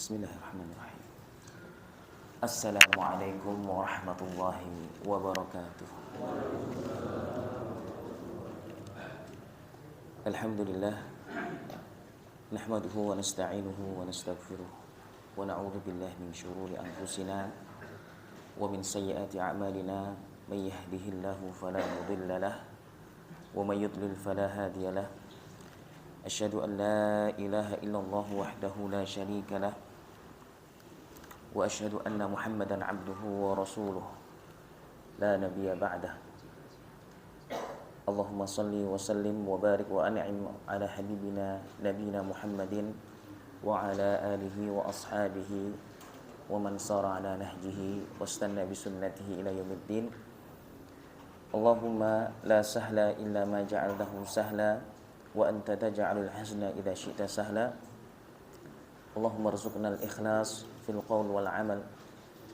Bismillahirrahmanirrahim. Assalamualaikum warahmatullahi wabarakatuh. Alhamdulillah. Nahmaduhu wa nasta'inuhu wa nastaghfiruh. Wa na'udzu billahi min syururi anfusina wa min sayyiati a'malina. May yahdihillahu fala mudilla lahu wa may yudlil fala hadiya lahu. Asyhadu an la ilaha illallah wahdahu la syarika lah wa asyhadu anna Muhammadan abduhu wa rasuluh la nabiyya ba'dah. Allahumma salli wa sallim wa barik wa an'im ala habibina nabiyina Muhammadin wa ala alihi wa ashabihi wa man sara ala nahjihi wastanna bi sunnatihi ila yaumiddin. Allahumma la sahla illa ma ja'altahu sahla wa anta taj'alul hazna idza syi'ta sahla. Allahumma rzuqna al-ikhlas fil qaul wal amal.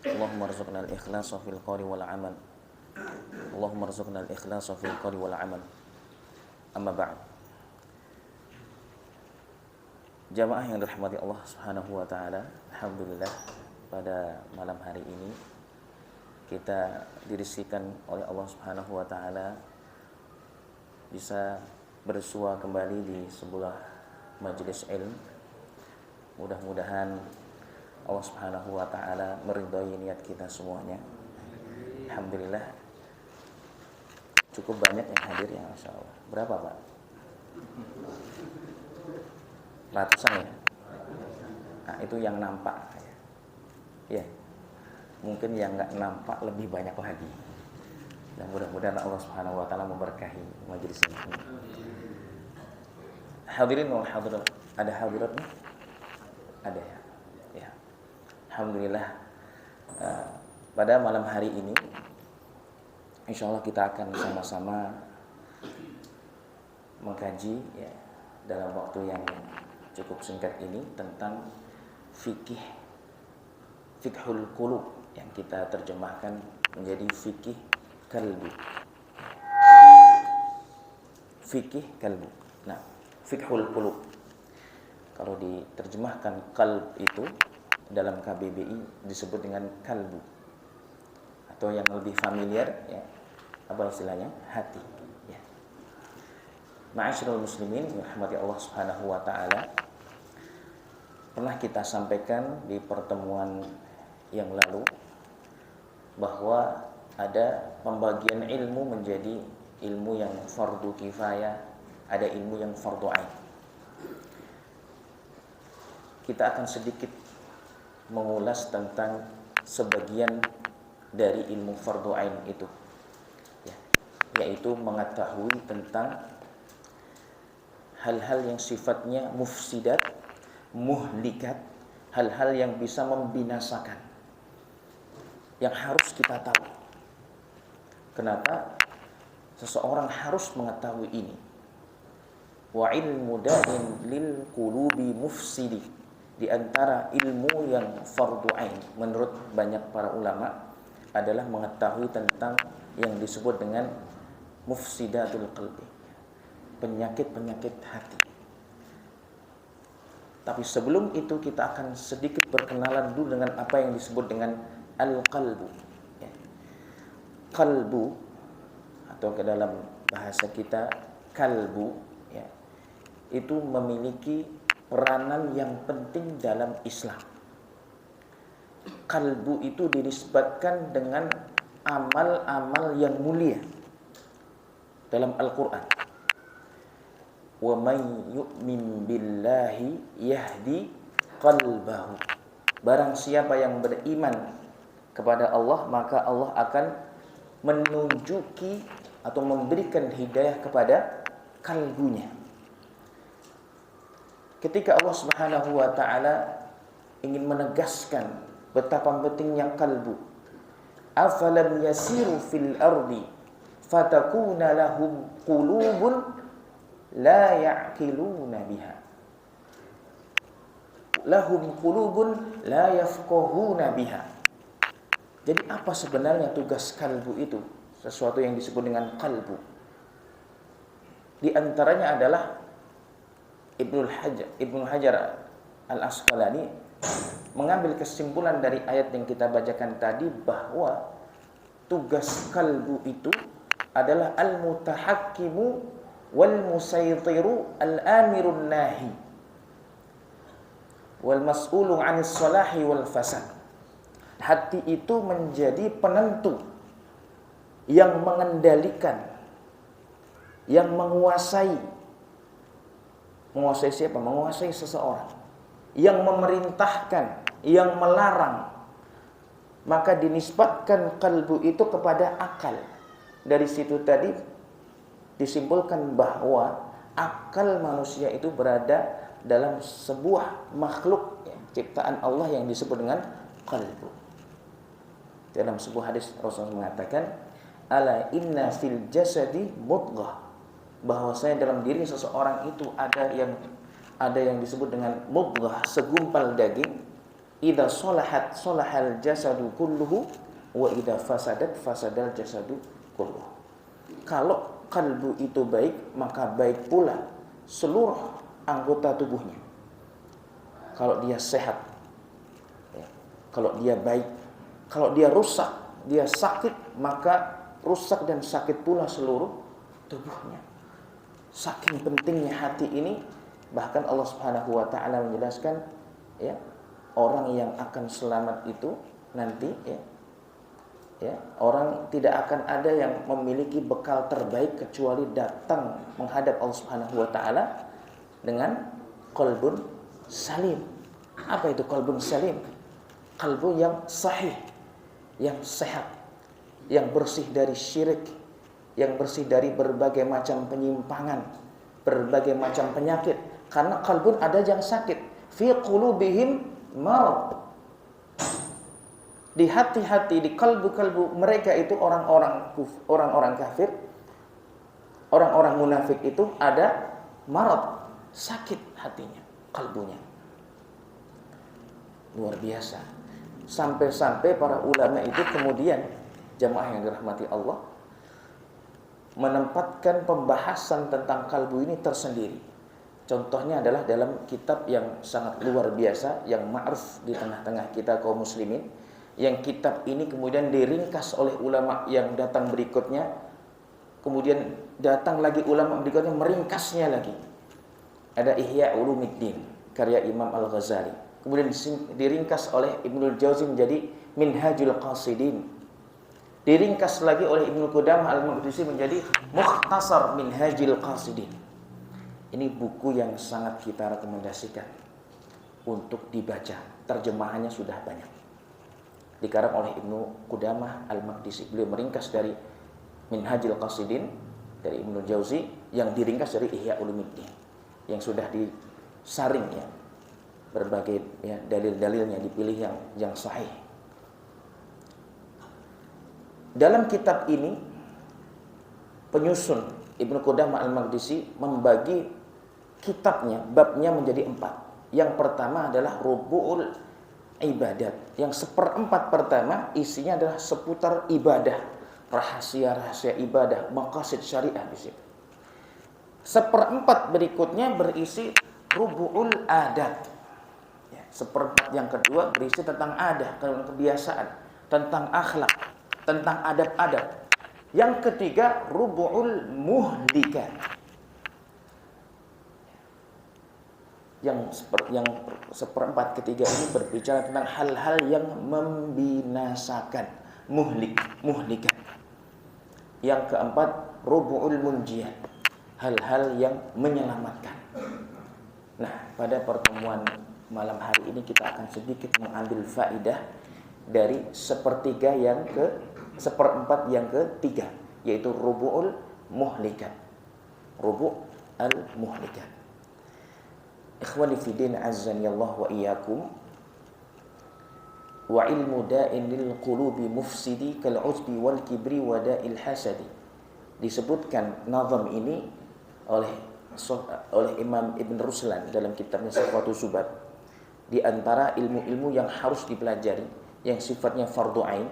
Allahumma rzuqna al-ikhlas fil qauli wal amal. Allahumma rzuqna al-ikhlas fil qauli wal amal. Amma ba'd. Jamaah yang dirahmati Allah Subhanahu wa taala, alhamdulillah pada malam hari ini kita dirizkikan oleh Allah Subhanahu wa taala bisa bersua kembali di sebuah majelis ilmu. Mudah-mudahan Allah Subhanahu wa taala meridhai niat kita semuanya. Alhamdulillah cukup banyak yang hadir ya, Masya Allah. Berapa Pak? Ratusan ya? Nah, itu yang nampak ya. Mungkin yang nggak nampak lebih banyak lagi. Dan mudah-mudahan Allah Subhanahu wa taala memberkahi majelis ini. Hadirin wal hadirat, ada hadirat nih? Ada ya? Ya. Alhamdulillah pada malam hari ini insyaallah kita akan sama-sama mengkaji ya, dalam waktu yang cukup singkat ini tentang fiqhul qulub yang kita terjemahkan menjadi fikih kalbu. Fikih kalbu. Nah, fiqhul qulub kalau diterjemahkan qalb itu dalam KBBI disebut dengan kalbu, atau yang lebih familiar ya, apa istilahnya, hati ya. Ma'asyiral muslimin rahmati Allah Subhanahu wa taala, pernah kita sampaikan di pertemuan yang lalu bahwa ada pembagian ilmu menjadi ilmu yang fardu kifayah, ada ilmu yang fardu ain. Kita akan sedikit mengulas tentang sebagian dari ilmu fardu ain itu ya, yaitu mengetahui tentang hal-hal yang sifatnya mufsidat, muhlikat, hal-hal yang bisa membinasakan, yang harus kita tahu. Kenapa seseorang harus mengetahui ini? Wa ilmu da'in lil qulubi mufsidi, di antara ilmu yang fardu ain menurut banyak para ulama adalah mengetahui tentang yang disebut dengan mufsidatul qalbi, penyakit-penyakit hati. Tapi sebelum itu kita akan sedikit berkenalan dulu dengan apa yang disebut dengan al-qalbu ya. Qalbu atau ke dalam bahasa kita kalbu ya, itu memiliki peranan yang penting dalam Islam. Kalbu itu dinisbatkan dengan amal-amal yang mulia dalam Al-Quran. Wa may yu'min billahi yahdi qalbahu. Barang siapa yang beriman kepada Allah, maka Allah akan menunjuki atau memberikan hidayah kepada kalbunya. Ketika Allah Subhanahu wa taala ingin menegaskan betapa pentingnya kalbu, afalam yasiru fil ardi fatakuna lahum qulubun la ya'qiluna biha, lahum qulubun la yafqahuna biha. Jadi apa sebenarnya tugas kalbu itu? Sesuatu yang disebut dengan kalbu. Di antaranya adalah Ibnu Hajar Al-Asqalani mengambil kesimpulan dari ayat yang kita bacakan tadi bahwa tugas kalbu itu adalah al-mutahakkimu wal musaytiru al-amirun nahi wal mas'ulu 'anis salahi wal fasad. Hati itu menjadi penentu yang mengendalikan, yang menguasai. Menguasai siapa? Menguasai seseorang. Yang memerintahkan, yang melarang. Maka dinisbatkan kalbu itu kepada akal. Dari situ tadi disimpulkan bahwa akal manusia itu berada dalam sebuah makhluk ciptaan Allah yang disebut dengan kalbu. Dalam sebuah hadis Rasulullah mengatakan, ala inna fil jasadi mudghah, bahwasanya dalam diri seseorang itu ada yang disebut dengan mudghah, segumpal daging. Idza salahat salahal jasadu kulluhu wa idza fasadat fasadal jasadu kulluhu. Kalau kalbu itu baik, maka baik pula seluruh anggota tubuhnya. Kalau dia sehat, kalau dia baik, kalau dia rusak, dia sakit, maka rusak dan sakit pula seluruh tubuhnya. Saking pentingnya hati ini, bahkan Allah Subhanahu wa taala menjelaskan orang yang akan selamat itu nanti orang tidak akan ada yang memiliki bekal terbaik kecuali datang menghadap Allah Subhanahu wa taala dengan qalbun salim. Apa itu qalbun salim? Kalbu yang sahih, yang sehat, yang bersih dari syirik, yang bersih dari berbagai macam penyimpangan, berbagai macam penyakit. Karena kalbun ada yang sakit, fi qulubihim marad. Di hati-hati, di kalbu-kalbu mereka itu orang-orang kafir, orang-orang munafik itu ada marad, sakit hatinya, kalbunya. Luar biasa. Sampai-sampai para ulama itu kemudian, jamaah yang dirahmati Allah, menempatkan pembahasan tentang kalbu ini tersendiri. Contohnya adalah dalam kitab yang sangat luar biasa, yang ma'ruf di tengah-tengah kita kaum muslimin. Yang kitab ini kemudian diringkas oleh ulama yang datang berikutnya. Kemudian datang lagi ulama berikutnya meringkasnya lagi. Ada Ihya Ulumuddin, karya Imam Al-Ghazali. Kemudian diringkas oleh Ibnul Jauzi menjadi Minhajul Qasidin. Diringkas lagi oleh Ibnu Qudamah Al-Maqdisi menjadi Mukhtasar Minhajil Qasidin. Ini buku yang sangat kita rekomendasikan untuk dibaca. Terjemahannya sudah banyak. Dikarang oleh Ibnu Qudamah Al-Maqdisi. Beliau meringkas dari Minhajil Qasidin dari Ibnu Jauzi, yang diringkas dari Ihya Ulumuddin, yang sudah disaring berbagai dalil-dalilnya, dipilih yang sahih. Dalam kitab ini penyusun Ibnu Qudamah Al-Maqdisi membagi kitabnya, babnya menjadi 4. Yang pertama adalah Rubu'ul Ibadat. Yang 1/4 pertama isinya adalah seputar ibadah, rahasia-rahasia ibadah, maqasid syariah di situ. 1/4 berikutnya berisi Rubu'ul Adat. 1/4 yang kedua berisi tentang adat, kebiasaan, tentang akhlak, tentang adab-adab. Yang ketiga Rubu'ul Muhlikat. Yang 1/4 ketiga ini berbicara tentang hal-hal yang membinasakan, muhlikat. Yang keempat Rubu'ul Munjiyat, hal-hal yang menyelamatkan. Nah, pada pertemuan malam hari ini kita akan sedikit mengambil faidah dari 1/4 yang ketiga, yaitu Rubu'ul Muhlikat. Rubu'ul Muhlikat. Ikhwani fi din azzani Allah wa iyyakum. Wa ilmu da'in lil qulubi mufsidi kal ujbi wal kibri wa da'il hasadi. Disebutkan nazam ini oleh Imam Ibn Ruslan dalam kitabnya Sifatus Subhat. Di antara ilmu-ilmu yang harus dipelajari, yang sifatnya fardu ain,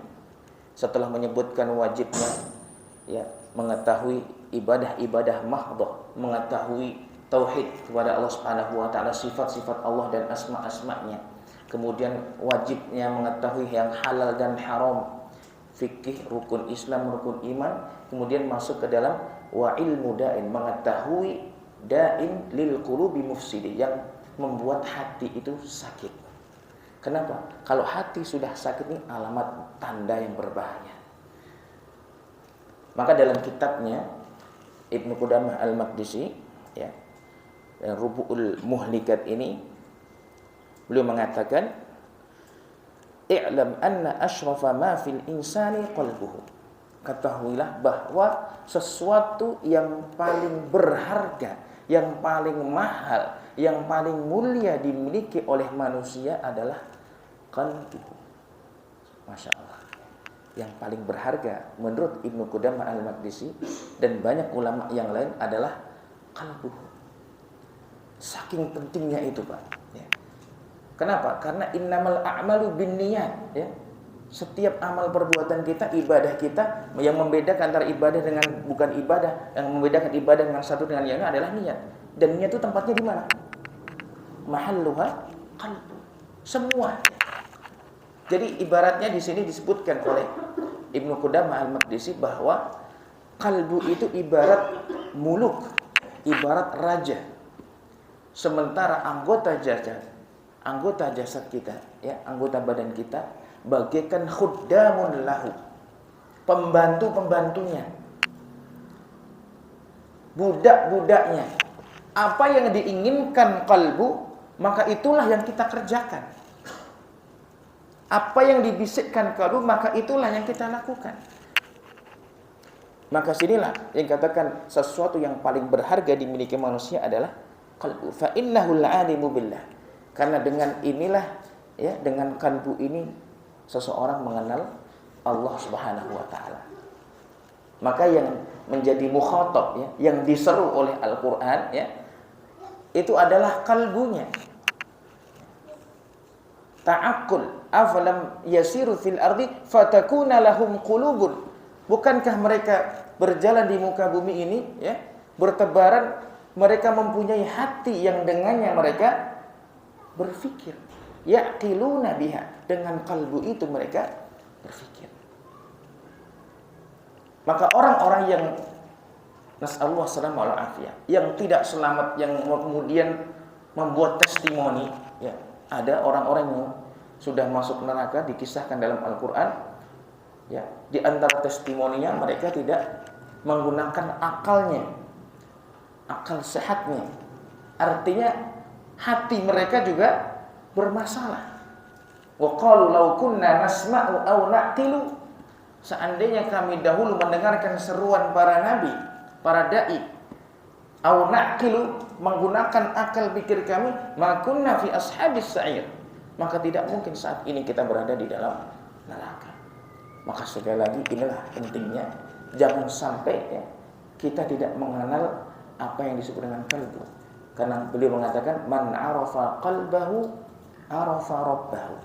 setelah menyebutkan wajibnya mengetahui ibadah-ibadah mahdhah, mengetahui tauhid kepada Allah Subhanahu wa taala, sifat-sifat Allah dan asma-asma'nya, kemudian wajibnya mengetahui yang halal dan haram, fikih, rukun Islam, rukun iman, kemudian masuk ke dalam wa ilmu da'in, mengetahui da'in lil qulubi mufsidi, yang membuat hati itu sakit. Kenapa? Kalau hati sudah sakit ini alamat tanda yang berbahaya. Maka dalam kitabnya Ibnu Qudamah Al-Maqdisi, ya, Rubu'ul Muhlikat ini, beliau mengatakan, i'lam anna asyrafa ma fil insani qalbuhu. Ketahuilah bahwa sesuatu yang paling berharga, yang paling mahal, yang paling mulia dimiliki oleh manusia adalah qalbuhu. Masya Allah. Yang paling berharga menurut Ibnu Qudamah Al-Maqdisi dan banyak ulama yang lain adalah qalbuhu. Saking pentingnya itu, Pak. Ya. Kenapa? Karena innamal a'malu binniyat, ya. Setiap amal perbuatan kita, ibadah kita, yang membedakan antara ibadah dengan bukan ibadah, yang membedakan ibadah dengan satu dengan yang lain adalah niat. Dan niat itu tempatnya di mana? Mahalluha qalbu. Semua. Jadi ibaratnya di sini disebutkan oleh Ibnu Qudamah Al-Maqdisi bahwa kalbu itu ibarat muluk, ibarat raja. Sementara anggota jasad kita, ya, anggota badan kita bagaikan khuddamun lahu, pembantu-pembantunya, budak-budaknya. Apa yang diinginkan kalbu, maka itulah yang kita kerjakan. Apa yang dibisikkan kalbu, maka itulah yang kita lakukan. Maka sinilah yang katakan sesuatu yang paling berharga dimiliki manusia adalah kalbu. Fa innahul alimu billah. Karena dengan inilah, ya, dengan kalbu ini seseorang mengenal Allah Subhanahu wa taala. Maka yang menjadi mukhatab, ya, yang diseru oleh Al-Qur'an, ya, itu adalah kalbunya. Ta'aqqul afalam yasiru fil ardi fatakuna lahum qulubun. Bukankah mereka berjalan di muka bumi ini, ya, bertebaran, mereka mempunyai hati yang dengannya mereka berfikir. Yaqiluna biha, dengan kalbu itu mereka berfikir. Maka orang-orang yang nasallahu salamah wal afiyah, yang tidak selamat, yang kemudian membuat testimoni, ya, ada orang-orang yang sudah masuk neraka dikisahkan dalam Al-Qur'an, ya, di antara testimoninya mereka tidak menggunakan akalnya, akal sehatnya. Artinya hati mereka juga bermasalah. Wa qalu law kunna nasma'u aw na'qilu, seandainya kami dahulu mendengarkan seruan para nabi, para dai, aw na'qilu, menggunakan akal pikir kami, ma kunna fi ashabis sa'ir, maka tidak mungkin saat ini kita berada di dalam neraka. Maka sekali lagi inilah pentingnya, jangan sampai, ya, kita tidak mengenal apa yang disebut dengan qalbu. Karena beliau mengatakan man arafa qalbahu arafa rabbahu.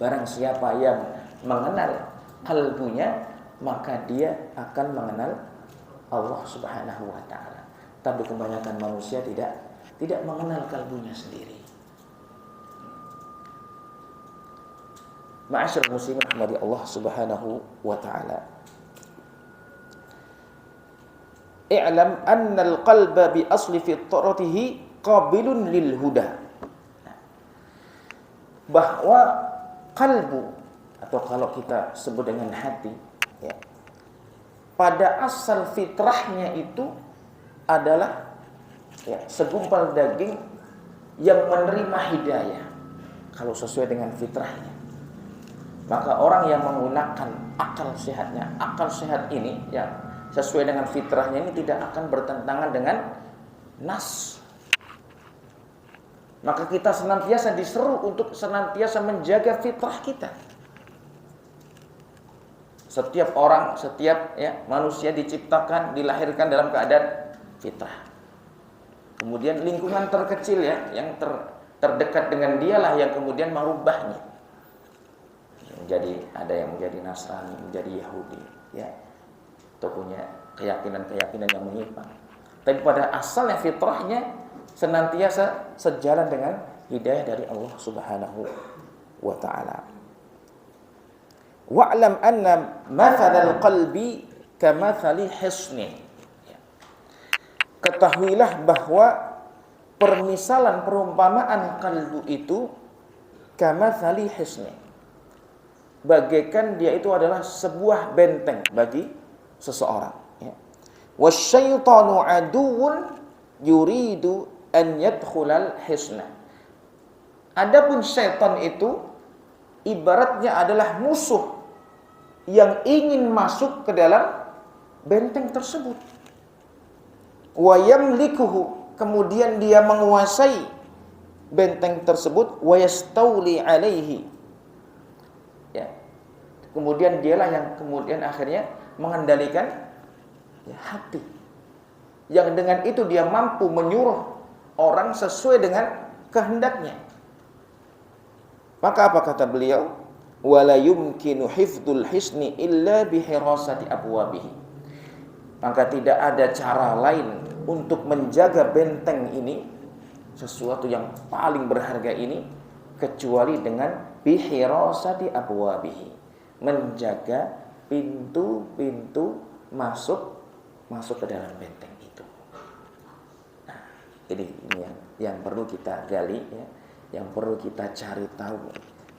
Barang siapa yang mengenal kalbunya, maka dia akan mengenal Allah Subhanahu wa taala. Tapi kebanyakan manusia tidak mengenal kalbunya sendiri. Ma'asyiral muslimin rahmati Allah Subhanahu wa taala. I'lam annal qalba bi asli fitratihi qabilun lil huda. Bahwa kalbu, atau kalau kita sebut dengan hati, ya, pada asal fitrahnya itu adalah, ya, segumpal daging yang menerima hidayah kalau sesuai dengan fitrahnya. Maka orang yang menggunakan akal sehatnya, akal sehat ini, ya, sesuai dengan fitrahnya ini tidak akan bertentangan dengan nas. Maka kita senantiasa diseru untuk senantiasa menjaga fitrah kita. Setiap orang, setiap, ya, manusia diciptakan, dilahirkan dalam keadaan fitrah. Kemudian lingkungan terkecil, ya, yang terdekat dengan dialah yang kemudian merubahnya. Menjadi, ada yang menjadi Nasrani, menjadi Yahudi, ya, atau punya keyakinan-keyakinan yang menyimpang. Tapi pada asalnya fitrahnya senantiasa sejalan dengan hidayah dari Allah Subhanahu wa taala. Wa'lam anna mathalal qalbi kamathali hisnin. Ketahuilah bahwa permisalan perumpamaan kalbu itu kamathali hisnin, bagaikan dia itu adalah sebuah benteng bagi seseorang, ya. Wasyaitanu aduwwun yuridu an yadkhulal hisna. Adapun syaitan itu ibaratnya adalah musuh yang ingin masuk ke dalam benteng tersebut. Wa yamlikuhu, kemudian dia menguasai benteng tersebut. Wa yastawli alaihi, ya. Kemudian dialah yang kemudian akhirnya mengendalikan, ya, hati. Yang dengan itu dia mampu menyuruh orang sesuai dengan kehendaknya. Maka apa kata beliau? Wala yumkinu hifdzul hisni illa bihirasati abwabihi. Maka tidak ada cara lain untuk menjaga benteng ini, sesuatu yang paling berharga ini, kecuali dengan bihirasati abwabihi, menjaga pintu-pintu masuk ke dalam benteng itu. Nah, jadi ini yang perlu kita gali, ya, yang perlu kita cari tahu.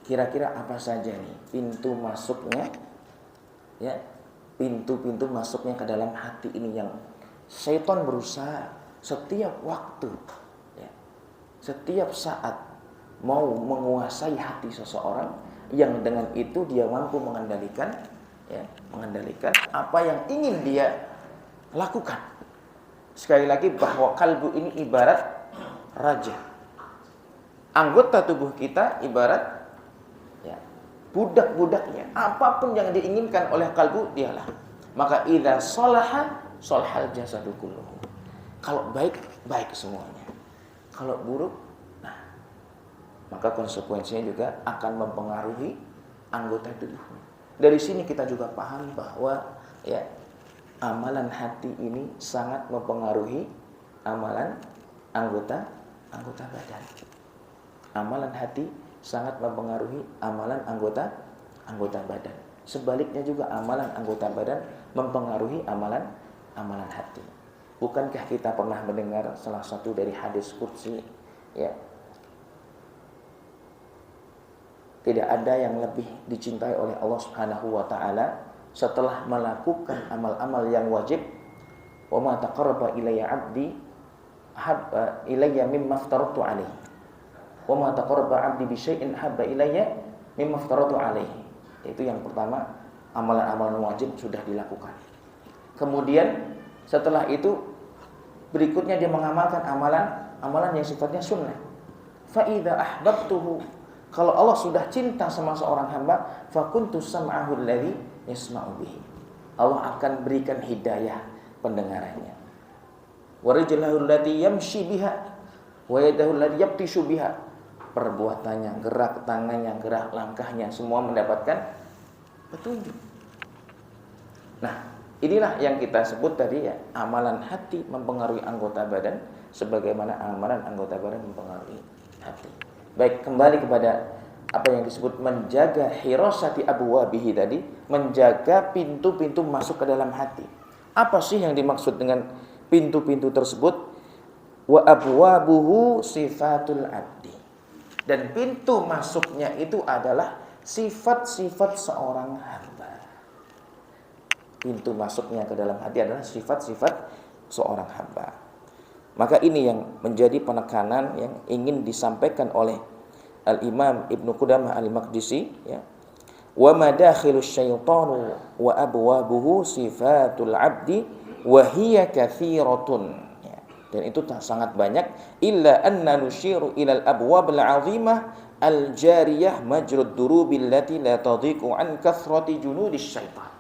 Kira-kira apa saja nih pintu masuknya, ya, pintu-pintu masuknya ke dalam hati ini yang syaitan berusaha setiap waktu, ya, setiap saat mau menguasai hati seseorang, yang dengan itu dia mampu mengendalikan, ya, mengendalikan apa yang ingin dia lakukan. Sekali lagi bahwa kalbu ini ibarat raja. Anggota tubuh kita ibarat, ya, budak-budaknya. Apapun yang diinginkan oleh kalbu, dialah. Maka idza salaha salahal jasadu kulluhu. Kalau baik, baik semuanya. Kalau buruk, nah, maka konsekuensinya juga akan mempengaruhi anggota tubuhnya. Dari sini kita juga paham bahwa, ya, amalan hati ini sangat mempengaruhi amalan anggota badan. Amalan hati sangat mempengaruhi amalan anggota badan. Sebaliknya juga amalan anggota badan mempengaruhi amalan hati. Bukankah kita pernah mendengar salah satu dari hadis qudsi, ya, tidak ada yang lebih dicintai oleh Allah Subhanahu wa taala setelah melakukan amal-amal yang wajib. Wa ma taqarraba ilayya 'abdi habba ilayya mimma aftaratu alaihi. Wa ma taqarraba 'abdi bi syai'in habba ilayya mimma aftaratu alaihi. Itu yang pertama, amalan-amalan wajib sudah dilakukan. Kemudian setelah itu berikutnya dia mengamalkan amalan yang sifatnya sunnah. Fa idza ahbabtuhu, kalau Allah sudah cinta sama seorang hamba, fa kuntu sam'ahu alladhi yasma'u bihi, Allah akan berikan hidayah pendengarannya. Wa rijlahu allati yamshi biha wa yadahu allati yabtishu biha, perbuatannya, gerak tangannya, gerak langkahnya, semua mendapatkan petunjuk. Nah, inilah yang kita sebut tadi, ya, amalan hati mempengaruhi anggota badan sebagaimana amalan anggota badan mempengaruhi hati. Baik, kembali kepada apa yang disebut menjaga hirasati abwabihi tadi, menjaga pintu-pintu masuk ke dalam hati. Apa sih yang dimaksud dengan pintu-pintu tersebut? Wa abwabuhu sifatul abdi. Dan pintu masuknya itu adalah sifat-sifat seorang hamba. Pintu masuknya ke dalam hati adalah sifat-sifat seorang hamba. Maka ini yang menjadi penekanan yang ingin disampaikan oleh Al-Imam Ibnu Qudamah Al-Maqdisi, ya. Wa madakhilus syaitanu wa abwabuhu sifatul abdi wa hiya katsiratun. Dan itu sangat banyak. Illa anna nusyiru ilal abwabil azimah al-jariyah majrud durubil lati la tadhiqu an kathrati junudis syaitan.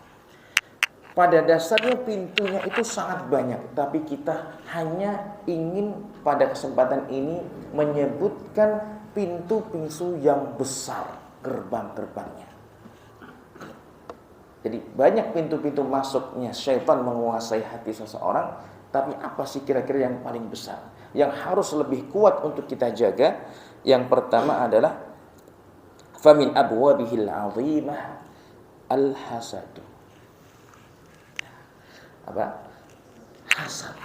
Pada dasarnya pintunya itu sangat banyak, tapi kita hanya ingin pada kesempatan ini menyebutkan pintu-pintu yang besar, gerbang-gerbangnya. Jadi banyak pintu-pintu masuknya syaitan menguasai hati seseorang. Tapi apa sih kira-kira yang paling besar, yang harus lebih kuat untuk kita jaga? Yang pertama adalah famin abwabihil 'azimah al-hasad. Apa? Hasad.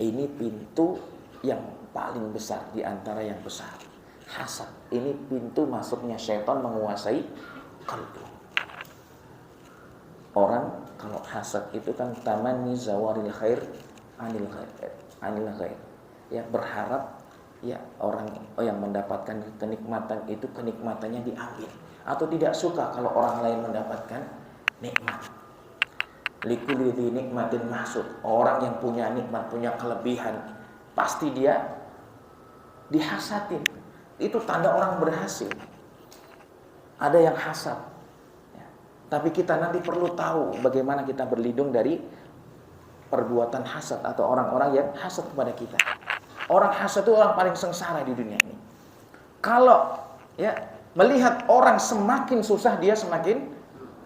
Ini pintu yang paling besar di antara yang besar. Hasad. Ini pintu masuknya syaitan menguasai kalbu. Orang kalau hasad itu kan tamanni zawaril khair anil ghair. Ya, berharap ya orang yang mendapatkan kenikmatan itu kenikmatannya diambil, atau tidak suka kalau orang lain mendapatkan nikmat. Likulli dzi nikmatin mahsud. Orang yang punya nikmat, punya kelebihan, pasti dia dihasadin. Itu tanda orang berhasil. Ada yang hasad. Ya. Tapi kita nanti perlu tahu bagaimana kita berlindung dari perbuatan hasad atau orang-orang yang hasad kepada kita. Orang hasad itu orang paling sengsara di dunia ini. Kalau ya melihat orang semakin susah, dia semakin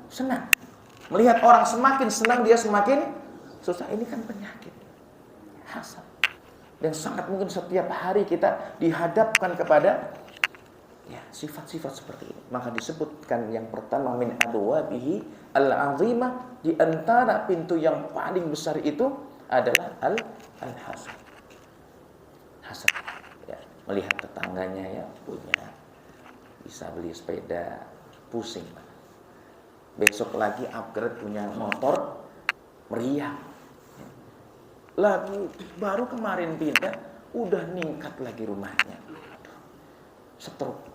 senang. Melihat orang semakin senang, dia semakin susah. Ini kan penyakit hasad. Dan sangat mungkin setiap hari kita dihadapkan kepada ya sifat-sifat seperti ini. Maka disebutkan yang pertama min abwabihi al-'azimah, di antara pintu yang paling besar itu adalah al-hasad. Hasad. Ya, melihat tetangganya ya punya, bisa beli sepeda, pusing. Besok lagi upgrade punya motor, meriah. Lagi baru kemarin pindah, udah ningkat lagi rumahnya. Stroke.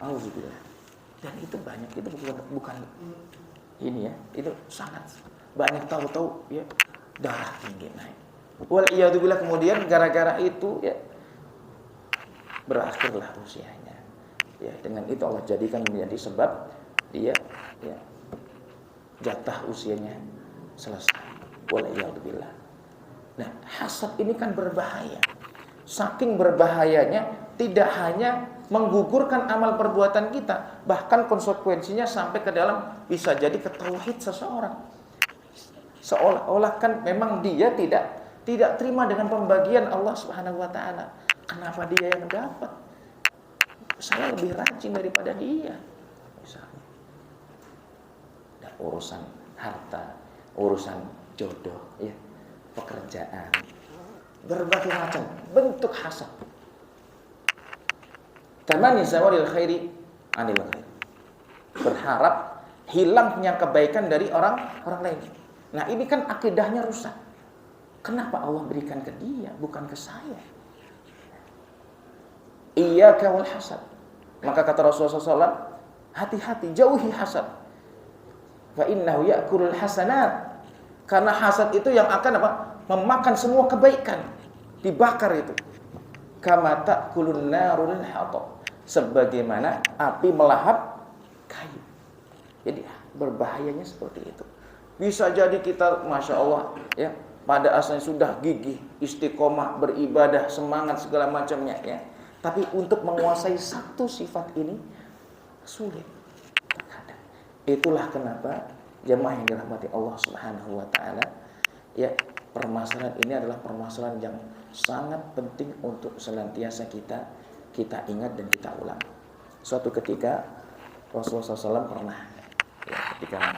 Alhamdulillah. Dan itu banyak, itu bukan ini ya, itu sangat banyak, tahu-tahu ya darah tinggi naik. Wal iyadzubillah, kemudian gara-gara itu ya berakhirlah usianya. Ya, dengan itu Allah jadikan menjadi sebab dia ya jatah usianya selesai. Wal iyadzubillah. Nah, hasad ini kan berbahaya. Saking berbahayanya, tidak hanya menggugurkan amal perbuatan kita, bahkan konsekuensinya sampai ke dalam bisa jadi ke tauhid seseorang. Seolah-olah kan memang dia tidak terima dengan pembagian Allah Subhanahu wa taala. Kenapa dia yang dapat? Saya lebih rajin daripada dia. Misalnya. Dan urusan harta, urusan jodoh, ya, pekerjaan, berbagai macam bentuk hasad. Tamanni zawaril khairi anil ghair. Berharap hilangnya kebaikan dari orang lain. Nah, ini kan akidahnya rusak. Kenapa Allah berikan ke dia, bukan ke saya? Iyyaka wal hasad. Maka kata Rasulullah SAW, hati-hati, jauhi hasad. Fa innahu ya'kulul hasanat. Karena hasad itu yang akan apa? Memakan semua kebaikan. Dibakar itu. Kama ta'kulun narul hatab. Sebagaimana api melahap kayu. Jadi berbahayanya seperti itu. Bisa jadi kita, Masya Allah, ya, pada asalnya sudah gigih, istiqomah, beribadah, semangat segala macamnya, ya. Tapi untuk menguasai satu sifat ini sulit terkadang. Itulah kenapa jemaah yang dirahmati Allah Subhanahu wa taala, ya, permasalahan ini adalah permasalahan yang sangat penting untuk senantiasa kita ingat dan kita ulang. Suatu ketika Rasulullah SAW pernah, ya, ketika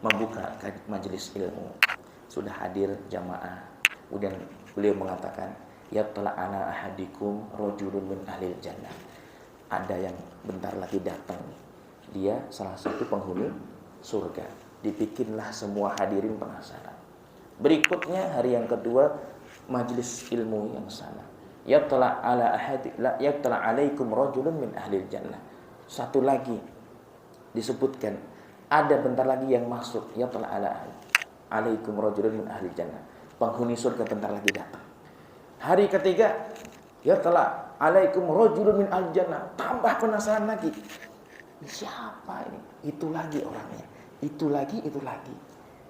membuka majelis ilmu, sudah hadir jamaah, kemudian beliau mengatakan, ya tala'ana ahadikum rajulun min ahlil jannah. Ada yang bentar lagi datang, dia salah satu penghuni surga. Dibikinlah semua hadirin penasaran. Berikutnya hari yang kedua, majelis ilmu yang sama. Ya tala'alaikum rajulun min ahlil jannah. Satu lagi disebutkan, ada bentar lagi yang masuk. Ya tala'alaikum rajulun min ahlil jannah. Penghuni surga bentar lagi datang. Hari ketiga, ya tala'alaikum rajulun min ahlil jannah. Tambah penasaran lagi. Siapa ini? Itu lagi orangnya. Itu lagi.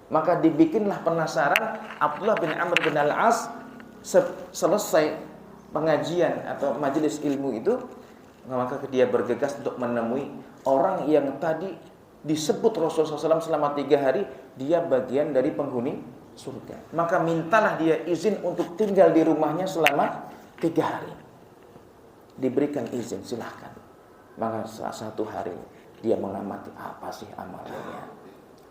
Maka dibikinlah penasaran. Abdullah bin Amr bin Al-As selesai pengajian atau majelis ilmu itu, maka dia bergegas untuk menemui orang yang tadi disebut Rasulullah SAW selama 3 hari, dia bagian dari penghuni surga. Maka mintalah dia izin untuk tinggal di rumahnya selama 3 hari. diberikan izin, silahkan. Maka salah satu hari dia mengamati apa sih amalannya,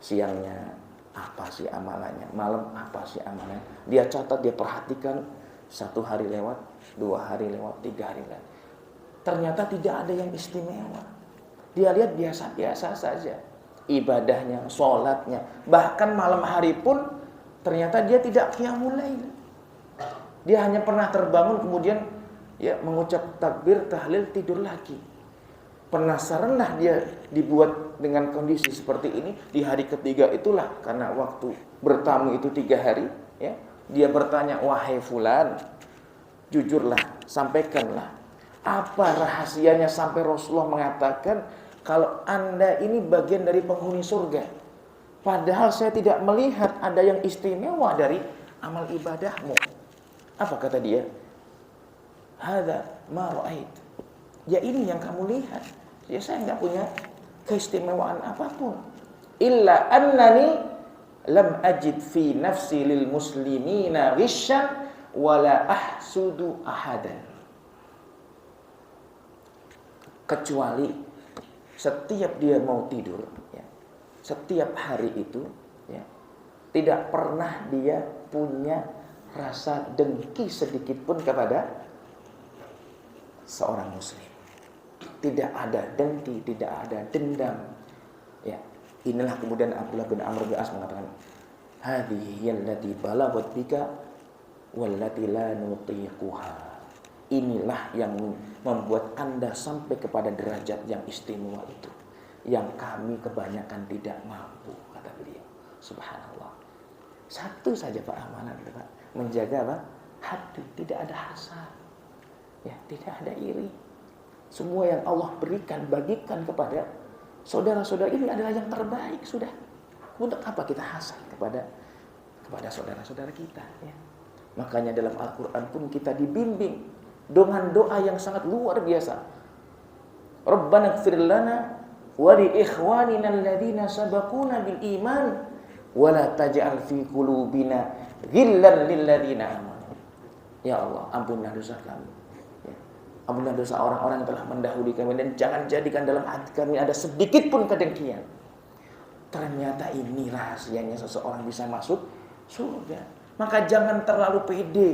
siangnya apa sih amalannya, malam apa sih amalannya. Dia catat, dia perhatikan, 1 hari lewat, 2 hari lewat, 3 hari lewat. Ternyata tidak ada yang istimewa. Dia lihat biasa-biasa saja. Ibadahnya, sholatnya, bahkan malam hari pun ternyata dia tidak qiyamul lail. Dia hanya pernah terbangun kemudian ya mengucap takbir, tahlil, tidur lagi. Penasaranlah dia dibuat dengan kondisi seperti ini. Di hari ketiga itulah, karena waktu bertamu itu 3 hari ya, dia bertanya, wahai fulan, jujurlah, sampaikanlah, apa rahasianya sampai Rasulullah mengatakan kalau anda ini bagian dari penghuni surga, padahal saya tidak melihat ada yang istimewa dari amal ibadahmu. Apa kata dia? Hadza ma ra'ait. Ya ini yang kamu lihat. Ya saya enggak punya keistimewaan apapun. Illa annani lam ajid fi nafsi lil muslimina ghishan wala ahsudu ahadan. Kecuali setiap dia mau tidur ya, setiap hari itu ya, tidak pernah dia punya rasa dengki sedikit pun kepada seorang muslim. Tidak ada dengki, tidak ada dendam. Ya, inilah kemudian Abdullah bin Amr bin As mengatakan, hadhihi allati balagat bika wallati la nutiquha. Inilah yang membuat Anda sampai kepada derajat yang istimewa itu, yang kami kebanyakan tidak mampu, kata beliau. Subhanallah. Satu saja Pak amalan itu Pak, menjaga apa? Hati, tidak ada hasad. Ya, tidak ada iri. Semua yang Allah berikan, bagikan kepada saudara-saudara ini adalah yang terbaik sudah. Untuk apa kita hasad kepada saudara-saudara kita ya. Makanya dalam Al-Qur'an pun kita dibimbing dengan doa yang sangat luar biasa. Rabbana ighfir lana wa li ikhwanina alladhina sabaquna bil iman wa la taj'al fi qulubina ghillan lil ladzina amanu. Ya Allah, ampunilah dosa kami. Ya. Ampunilah dosa orang-orang yang telah mendahului kami, dan jangan jadikan dalam hati kami ada sedikit pun kedengkian. Ternyata ini rahasianya seseorang bisa masuk surga. Maka jangan terlalu pede.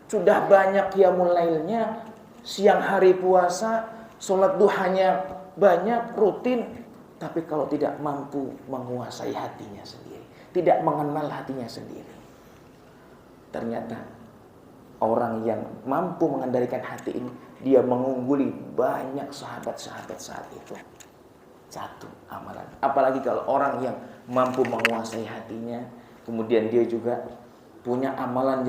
Sudah banyak qiyamul lailnya, siang hari puasa, sholat duhanya banyak, rutin, tapi kalau tidak mampu menguasai hatinya sendiri, tidak mengenal hatinya sendiri. Ternyata orang yang mampu mengendalikan hati ini, dia mengungguli banyak sahabat-sahabat saat itu. Satu amalan. Apalagi kalau orang yang mampu menguasai hatinya, kemudian dia juga punya amalan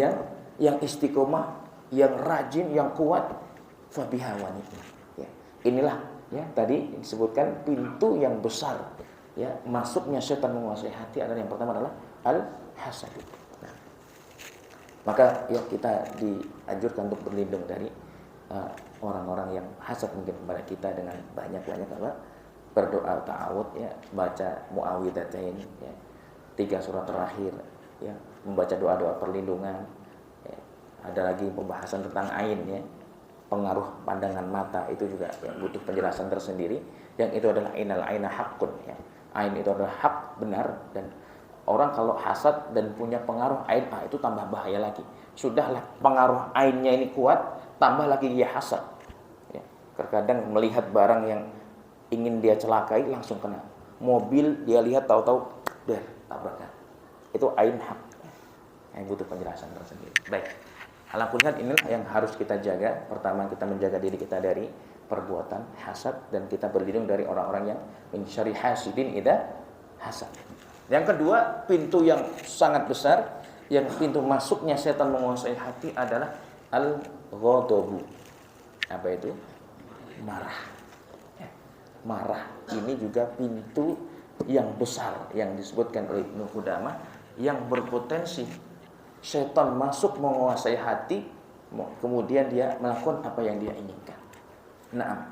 yang istiqomah, yang rajin, yang kuat, fabiha wa ni'mah. Ya. Inilah ya tadi disebutkan pintu yang besar ya masuknya setan menguasai hati adalah yang pertama adalah al-hasad. Nah, maka ya kita dianjurkan untuk berlindung dari orang-orang yang hasad mungkin kepada kita dengan banyak-banyak apa? Berdoa ta'awud ya, baca muawwidzatain ya, 3 surat terakhir ya, membaca doa-doa perlindungan. Ada lagi pembahasan tentang ain ya, pengaruh pandangan mata itu juga yang butuh penjelasan tersendiri. Yang itu adalah ainal aina haqqun ya. Ain itu adalah hak, benar, dan orang kalau hasad dan punya pengaruh ain itu tambah bahaya lagi. Sudahlah pengaruh ainnya ini kuat, tambah lagi dia hasad. Ya. Terkadang melihat barang yang ingin dia celakai langsung kena. Mobil dia lihat tahu-tahu tabrakan. Itu ain hak. Yang butuh penjelasan tersendiri. Baik. Alhamdulillah inilah yang harus kita jaga. Pertama, kita menjaga diri kita dari perbuatan hasad, dan kita berlindung dari orang-orang yang min syarri hasidin idza hasad. Yang kedua, pintu yang sangat besar, yang pintu masuknya setan menguasai hati adalah al-ghadabu. Apa itu? Marah. Ya. Marah ini juga pintu yang besar yang disebutkan oleh Ibnu Qudamah, yang berpotensi setan masuk menguasai hati, kemudian dia melakukan apa yang dia inginkan. Nah,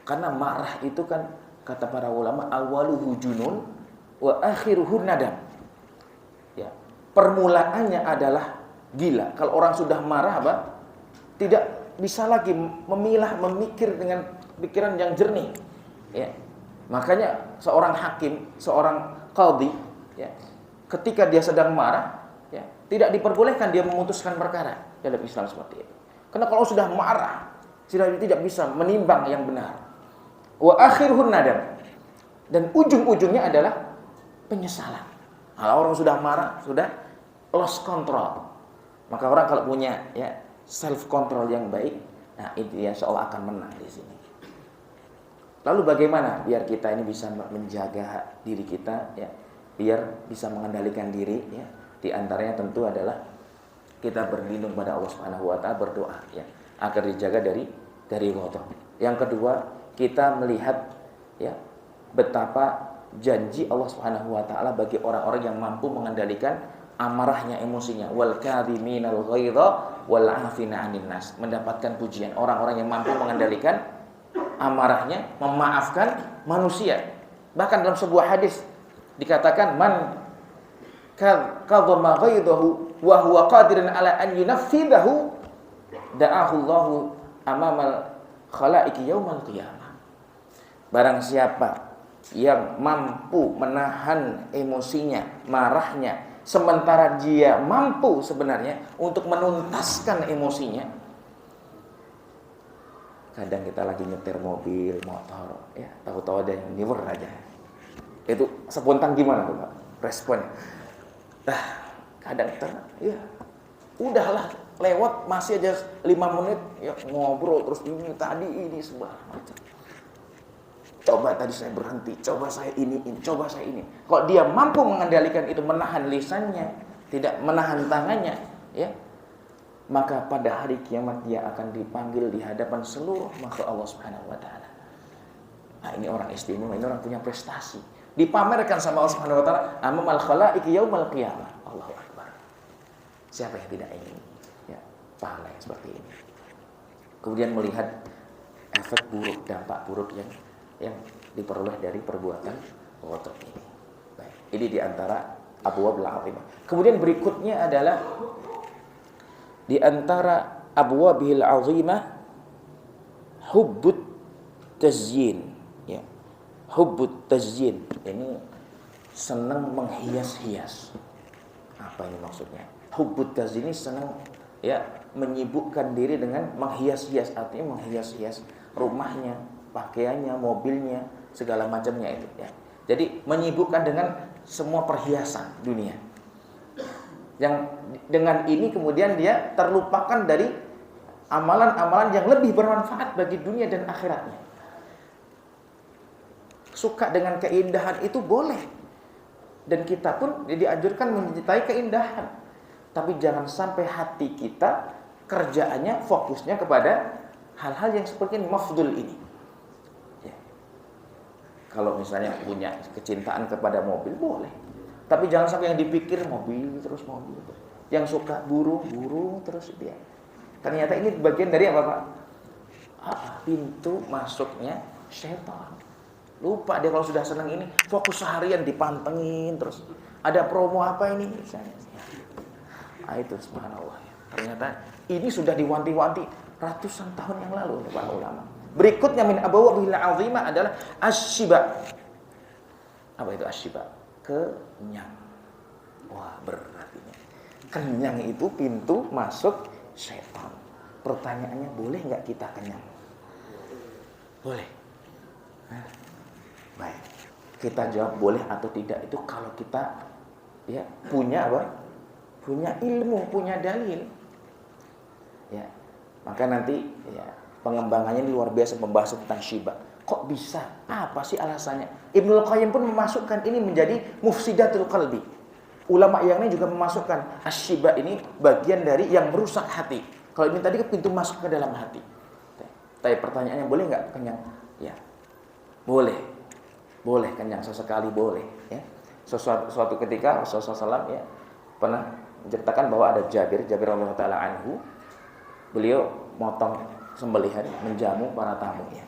karena marah itu kan kata para ulama awaluhu junun wa akhiruhu nadam. Ya, permulaannya adalah gila. Kalau orang sudah marah apa? Tidak bisa lagi memilah, memikir dengan pikiran yang jernih. Ya. Makanya seorang hakim, seorang qadhi, ya, ketika dia sedang marah, ya, tidak diperbolehkan dia memutuskan perkara dalam Islam seperti itu. Karena kalau sudah marah, sudah tidak bisa menimbang yang benar. Wa akhiruhun nadam. Dan ujung-ujungnya adalah penyesalan. Kalau orang sudah marah, sudah lost control. Maka orang kalau punya ya self control yang baik, nah itu ya insya Allah akan menang di sini. Lalu bagaimana biar kita ini bisa menjaga diri kita, ya, biar bisa mengendalikan diri, ya. Di antaranya tentu adalah kita berlindung pada Allah Subhanahu wa taala, berdoa, ya, agar dijaga dari ghadab. Yang kedua, kita melihat, ya, betapa janji Allah Subhanahu wa taala bagi orang-orang yang mampu mengendalikan amarahnya, emosinya, wal kadhiminal ghaidha wal 'afina 'anil nas, mendapatkan pujian orang-orang yang mampu mengendalikan amarahnya, memaafkan manusia. Bahkan dalam sebuah hadis dikatakan man kadhama ghaidhahu wa huwa qadirun ala an yunaffidahu da'ahu Allahu amamal khalaiqi yaumal qiyamah. Barang siapa yang mampu menahan emosinya, marahnya, sementara dia mampu sebenarnya untuk menuntaskan emosinya. Kadang kita lagi nyetir mobil, motor, ya, tahu-tahu ada yang niwer aja. Itu spontan gimana tuh, Pak? Responnya. Kadang kita, ya, udahlah, lewat masih aja 5 menit, ya, ngobrol terus ini tadi ini sebuah macam. Coba tadi saya berhenti, coba saya ini, coba saya ini. Kalau dia mampu mengendalikan itu, menahan lisannya, tidak menahan tangannya, ya, maka pada hari kiamat dia akan dipanggil di hadapan seluruh makhluk Allah Subhanahu wa taala. Nah, ini orang istimewa, ini orang punya prestasi. Dipamerkan sama Allah Subhanahu wa taala amamal khalaiqi yaumal qiyamah. Allahu akbar. Siapa yang tidak ingin, ya, pahala yang seperti ini? Kemudian melihat efek buruk, dampak buruk yang diperoleh dari perbuatan ghadab ini. Baik, ini di antara abwabul azimah. Kemudian berikutnya adalah di antara abwabil azimah hubbut tazyin, ya. Hubbut tazyin ini senang menghias-hias. Apa ini maksudnya? Hubbut tazyin ini senang, ya, menyibukkan diri dengan menghias-hias, artinya menghias-hias rumahnya, pakaiannya, mobilnya, segala macamnya itu, ya. Jadi menyibukkan dengan semua perhiasan dunia. Yang dengan ini kemudian dia terlupakan dari amalan-amalan yang lebih bermanfaat bagi dunia dan akhiratnya. Suka dengan keindahan itu boleh. Dan kita pun dianjurkan mencintai keindahan. Tapi jangan sampai hati kita kerjaannya, fokusnya kepada hal-hal yang seperti mafdul ini. Ya. Kalau misalnya punya kecintaan kepada mobil, boleh. Tapi jangan sampai yang dipikir mobil terus. Yang suka burung terus dia. Ternyata ini bagian dari apa, Pak? Pintu masuknya setan. Lupa dia kalau sudah senang ini, fokus seharian dipantengin terus. Ada promo apa ini misalnya. Itu subhanallah. Ternyata ini sudah diwanti-wanti ratusan tahun yang lalu oleh para ulama. Berikutnya min abwabil azimah adalah asyiba. Apa itu asyiba? Kenyang. Wah, berat ini. Kenyang itu pintu masuk setan. Pertanyaannya, boleh nggak kita kenyang? Boleh. Baik. Kita jawab boleh atau tidak itu kalau kita, ya, punya apa? Punya ilmu, punya dalil. Ya. Maka nanti, ya, pengembangannya ini luar biasa, membahas tentang syiba. Kok bisa? Apa sih alasannya? Ibnul Qayyim pun memasukkan ini menjadi mufsidatul qalbi. Ulama yang lain juga memasukkan asyiba ini bagian dari yang merusak hati. Kalau ini tadi pintu masuk ke dalam hati. Tapi pertanyaannya, boleh nggak kenyang? Ya, boleh. Boleh kenyang sesekali, boleh. Ya. Suatu ketika Rasulullah SAW, ya, pernah menceritakan bahwa ada Jabir radhiyallahu taala anhu. Beliau motong sembelihan, menjamu para tamu, ya.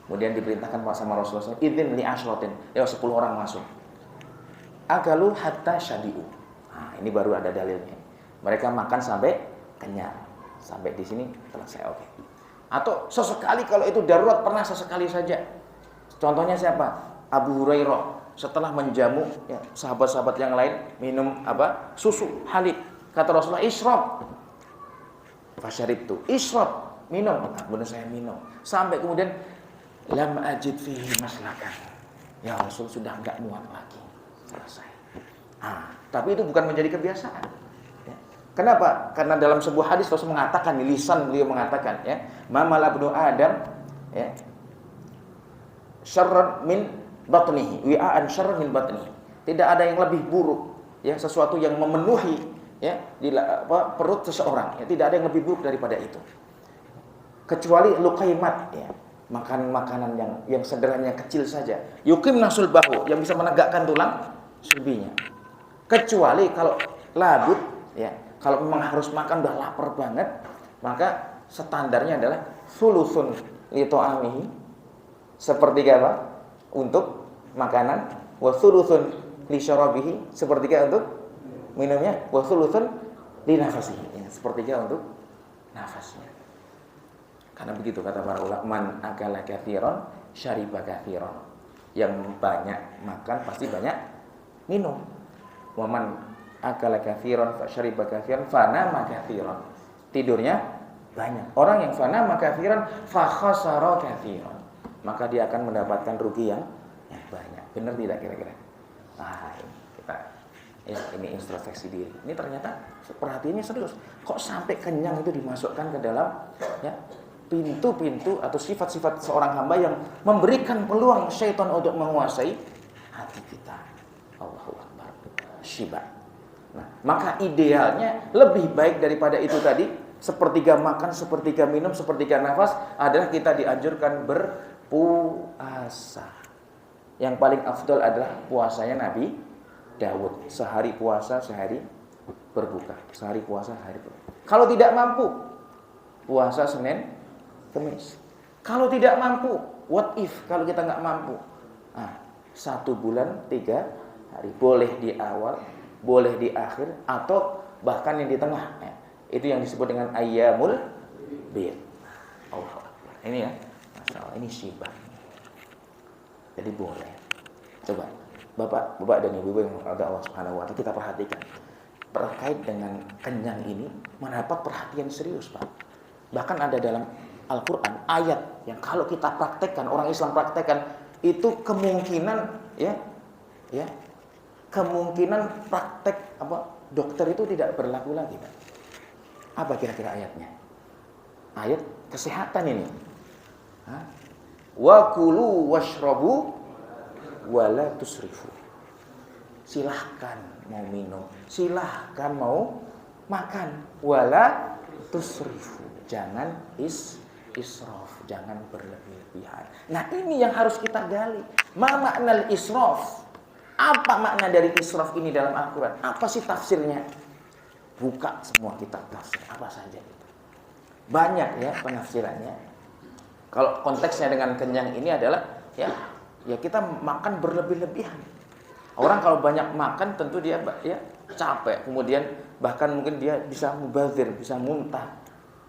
Kemudian diperintahkan sama Rasulullah SAW, idzin li asyratin, ya, 10 orang masuk. Akalu hatta syadi'u. Nah, ini baru ada dalilnya. Mereka makan sampai kenyang. Sampai di sini selesai, oke. Atau sesekali kalau itu darurat pernah sesekali saja. Contohnya siapa? Abu Hurairah setelah menjamu ya, sahabat-sahabat yang lain minum apa? Susu halid. Kata Rasulullah, "Ishrab." Fasyaribtu. Ishrab, minum. Kemudian saya minum. Sampai kemudian lam ajid fihi maslakan. Ya Rasul sudah enggak muat lagi. Selesai. Tapi itu bukan menjadi kebiasaan. Ya. Kenapa? Karena dalam sebuah hadis Rasul mengatakan, di lisan beliau mengatakan, ya, "Mamal abnu Adam, ya, syarran min batnihi, wi'an syarran min batnihi." Tidak ada yang lebih buruk, ya, sesuatu yang memenuhi, ya, di perut seseorang. Ya, tidak ada yang lebih buruk daripada itu. Kecuali luqaimat, ya, makanan yang sederhana kecil saja. Yukim nasul bahu, yang bisa menegakkan tulang sulbinya. Kecuali kalau labut, ya, kalau memang harus makan udah lapar banget, maka standarnya adalah sulusun li ta'amihi, sepertiga apa? Untuk makanan, wa sulusun li syarabihi, sepertiga untuk minumnya, wa sulusun li nafasihi, ya, sepertiga untuk nafasnya. Karena begitu kata para ulama, man akala katsiran syariba katsiran. Yang banyak makan pasti banyak minum. Wa man akala katsiran fa syariba katsiran fa nama katsiran. Tidurnya banyak. Orang yang fa nama katsiran fa khasara katsiran. Maka dia akan mendapatkan rugi yang banyak. Benar tidak kira-kira? Ini introspeksi diri. Ini ternyata perhatiannya serius. Kok sampai kenyang itu dimasukkan ke dalam, ya, pintu-pintu atau sifat-sifat seorang hamba yang memberikan peluang syaitan untuk menguasai hati kita. Allahu Akbar. Syiba. Nah, maka idealnya lebih baik daripada itu tadi, sepertiga makan, sepertiga minum, sepertiga nafas, adalah kita dianjurkan berpuasa. Yang paling afdal adalah puasanya Nabi Daud. Sehari puasa, sehari berbuka. Sehari puasa, sehari berbuka. Kalau tidak mampu, puasa Senin, Kamis. Kalau tidak mampu, what if kalau kita nggak mampu? 1 bulan 3 hari. Boleh di awal, boleh di akhir, atau bahkan yang di tengah. Itu yang disebut dengan ayyamul bid. Allah Akbar. Ini ya, masalah ini syibah. Jadi boleh. Coba Bapak dan Ibu yang ada Allah Subhanahu wa taala, kita perhatikan terkait dengan kenyang ini mendapat perhatian serius, Pak. Bahkan ada dalam Al-Qur'an ayat yang kalau kita praktekkan, orang Islam praktekkan, itu kemungkinan kemungkinan praktek dokter itu tidak berlaku lagi, Pak. Apa kira-kira ayatnya? Ayat kesehatan ini. Wa kulu washrabu wala tusrifu. Silahkan mau minum, silahkan mau makan, wala tusrifu. Jangan israf, jangan berlebihan. Nah, ini yang harus kita gali. Ma makna israf? Apa makna dari israf ini dalam Al-Qur'an? Apa sih tafsirnya? Buka semua kitab tafsir, apa saja itu. Banyak ya penafsirannya. Kalau konteksnya dengan kenyang ini adalah ya kita makan berlebih-lebihan. Orang kalau banyak makan tentu dia capek, kemudian bahkan mungkin dia bisa mubazir, bisa muntah.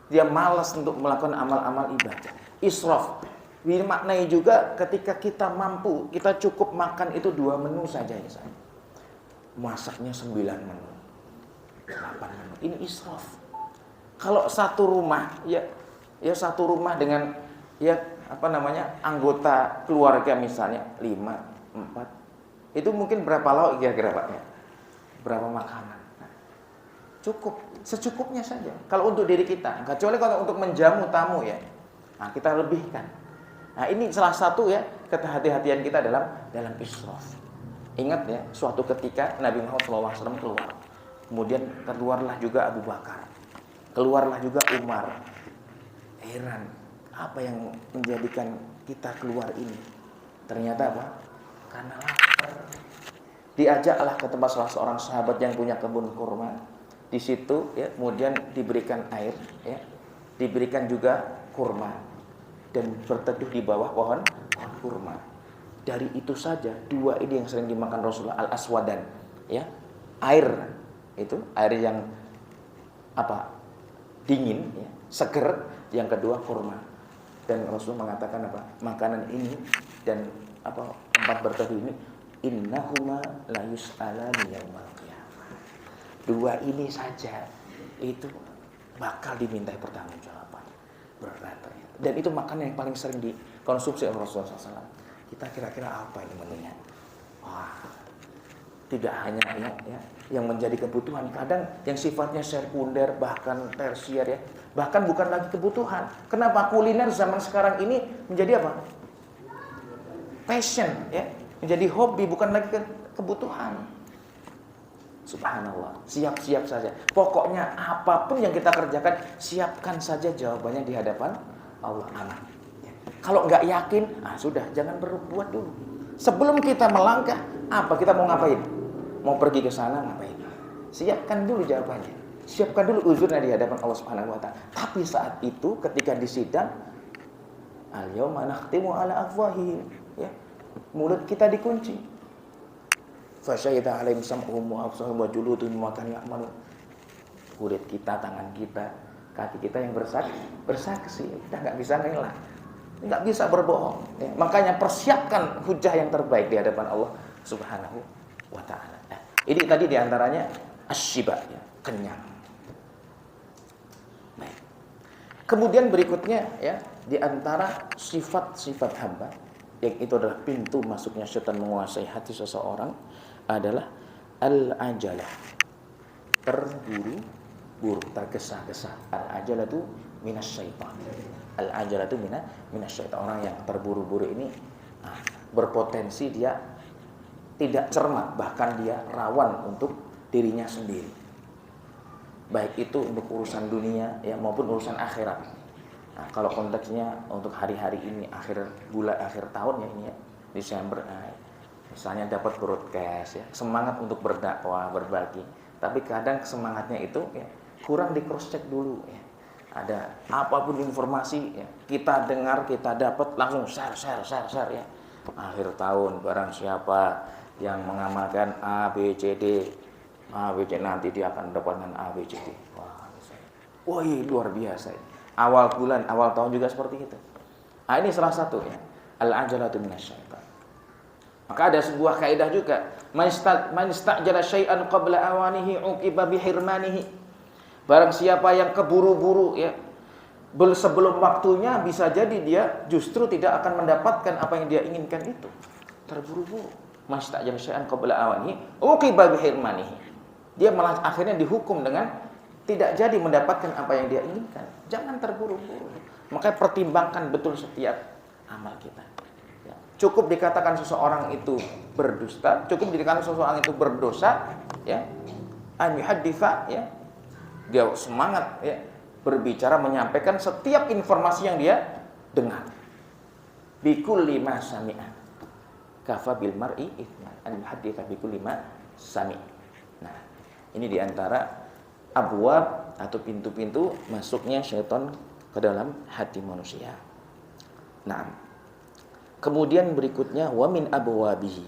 Dia malas untuk melakukan amal-amal ibadah. Israf dimaknai juga ketika kita mampu, kita cukup makan itu 2 menu saja misalnya. Masaknya 9 menu, 8 menu. Ini israf. Kalau satu rumah satu rumah dengan anggota keluarga misalnya 5, 4. Itu mungkin berapa lauk kira-kira, Pak? Berapa makanan? Nah, cukup, secukupnya saja. Kalau untuk diri kita, kecuali kalau untuk menjamu tamu ya. Nah, kita lebihkan. Nah, ini salah satu ya kehati-hatian kita dalam israf. Ingat ya, suatu ketika Nabi Muhammad SAW keluar. Kemudian keluarlah juga Abu Bakar. Keluarlah juga Umar. Heran, apa yang menjadikan kita keluar ini? Ternyata apa? Karena lapar. Diajaklah ke tempat salah seorang sahabat yang punya kebun kurma. Di situ ya, kemudian diberikan air ya. Diberikan juga kurma dan berteduh di bawah pohon kurma. Dari itu saja 2 ini yang sering dimakan Rasulullah, al-aswadan ya. Air itu, air yang dingin ya. seger, yang kedua kurma. Dan Rasul mengatakan apa? Makanan ini dan tempat berteduh ini innahuma la yus'alani yaumal qiyamah. Dua ini saja itu bakal dimintai pertanggungjawaban. Berat ternyata. Dan itu makanan yang paling sering dikonsumsi oleh Rasulullah SAW. Kita kira-kira apa ini menunya? Wah, tidak hanya yang menjadi kebutuhan, kadang yang sifatnya sekunder bahkan tersier ya, bahkan bukan lagi kebutuhan. Kenapa kuliner zaman sekarang ini menjadi apa? Passion ya, menjadi hobi bukan lagi kebutuhan. Subhanallah, siap-siap saja. Pokoknya apapun yang kita kerjakan, siapkan saja jawabannya di hadapan Allah. Aman. Ya. Kalau nggak yakin, sudah jangan berbuat dulu. Sebelum kita melangkah, kita mau ngapain? Mau pergi ke sana ngapain? Siapkan dulu jawabannya. Siapkan dulu uzurnya di hadapan Allah Subhanahu wa taala. Tapi saat itu ketika di sidang, al-yauma nakhtimu ala afwahihim, ya. Mulut kita dikunci. Fasyahida 'alaihim sam'uhum wa absaruhum wa juluduhum bima kanu ya'malun. Kulit kita, tangan kita, kaki kita yang bersaksi. Kita enggak bisa ngelak. Enggak bisa berbohong. Ya. Makanya persiapkan hujah yang terbaik di hadapan Allah Subhanahu wa taala. Ini tadi diantaranya asyiba, ya, kenyang. Baik. Kemudian berikutnya ya, diantara sifat-sifat hamba yang itu adalah pintu masuknya setan menguasai hati seseorang adalah al-ajalah, terburu-buru, tergesa-gesa. Al-ajalah itu minasyaitan. Al-ajalah itu minasyaitan. Orang yang terburu-buru ini berpotensi dia tidak cermat, bahkan dia rawan untuk dirinya sendiri. Baik itu untuk urusan dunia ya maupun urusan akhirat. Nah, kalau konteksnya untuk hari-hari ini, akhir bulan, akhir tahun ya ini ya, Desember, misalnya dapat broadcast ya, semangat untuk berdakwah, berbagi. Tapi kadang semangatnya itu ya kurang di cross check dulu ya. Ada apapun informasi ya, kita dengar, kita dapat langsung share ya. Akhir tahun barang siapa yang mengamalkan A, B, C, D, nanti dia akan mendapatkan A, B, C, D. Wah, luar biasa. Awal bulan, awal tahun juga seperti itu. Ini salah satu ya. Al-ajalatu minasyaitan. Maka ada sebuah kaidah juga, man istajala syai'an qabla awanihi uqiba bihirmanihi. Barang siapa yang keburu-buru ya, sebelum waktunya, bisa jadi dia justru tidak akan mendapatkan apa yang dia inginkan itu. Terburu-buru. Mastajal syai'an qabla awanihi uqiba bihirmanihi. Dia malah akhirnya dihukum dengan tidak jadi mendapatkan apa yang dia inginkan. Jangan terburu-buru. Makanya pertimbangkan betul setiap amal kita. Ya. Cukup dikatakan seseorang itu berdusta, cukup dikatakan seseorang itu berdosa, ya. An yuhadditha, ya. Dia semangat ya berbicara, menyampaikan setiap informasi yang dia dengar. Bikulli ma sami'a. Kafa bil mar'i ithman an yuhadditha bikulli ma sami'. Nah, ini diantara abwab atau pintu-pintu masuknya syaitan ke dalam hati manusia. Nah, kemudian berikutnya wa min abwabihi.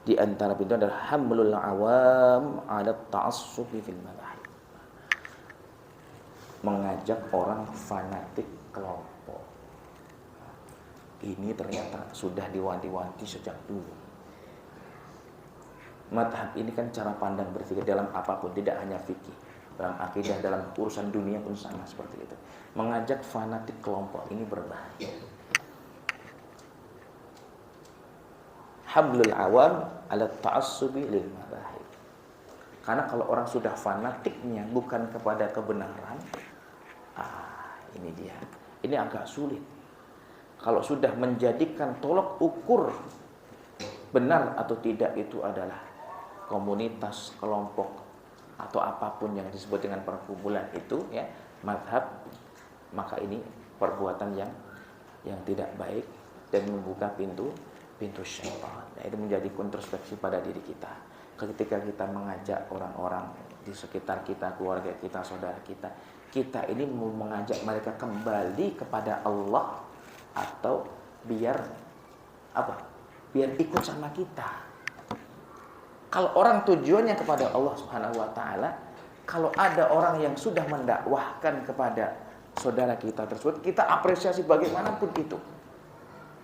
Di antara pintu adalah hamlul awam 'ala ta'assubi fil madhahib. Mengajak orang fanatik kelompok. Ini ternyata sudah diwanti-wanti sejak dulu. Madhab ini kan cara pandang berpikir dalam apapun, tidak hanya fikih, dalam akidah, dalam urusan dunia pun sama seperti itu. Mengajak fanatik kelompok ini berbahaya. Hablul awam ala ta'assubi lil madhahib. Karena kalau orang sudah fanatiknya bukan kepada kebenaran, ini dia. Ini agak sulit. Kalau sudah menjadikan tolok ukur benar atau tidak itu adalah komunitas, kelompok atau apapun yang disebut dengan perkumpulan itu ya, madhab, maka ini perbuatan yang tidak baik dan membuka pintu syaitan. Nah, itu menjadi introspeksi pada diri kita. Ketika kita mengajak orang-orang di sekitar kita, keluarga kita, saudara kita, kita ini mau mengajak mereka kembali kepada Allah atau biar ikut sama kita. Kalau orang tujuannya kepada Allah Subhanahu wa taala, kalau ada orang yang sudah mendakwahkan kepada saudara kita tersebut, kita apresiasi bagaimanapun itu.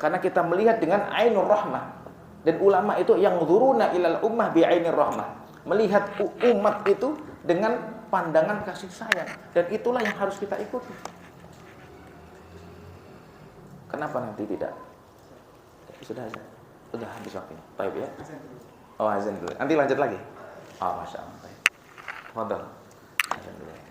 Karena kita melihat dengan ainur rahmah. Dan ulama itu yang dzuruna ilal ummah bi ainir rahmah. Melihat umat itu dengan pandangan kasih sayang. Dan itulah yang harus kita ikuti. Kenapa nanti tidak? Sudah habis waktunya. Baik ya. Oh, azan dulu. Nanti lanjut lagi. Oh, masya Allah. Baik. Fadhal. Azan dulu ya.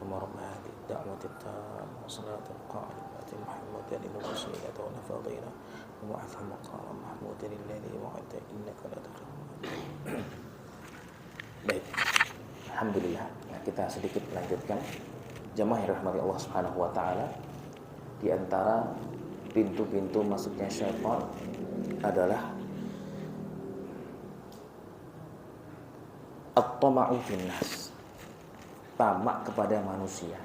اللهم هذه الدعوة التامة والصلاة القائمة محمد الوسيلة والفضيلة وبعث مقام محمود الذي وعدت إنك لتخلف. Baik, alhamdulillah. Nah, kita sedikit lanjutkan. Jamaah yang rahmati Allah Subhanahu wa taala, di antara pintu-pintu masuknya syaitan adalah at-tama'u finnas, tamak kepada manusia.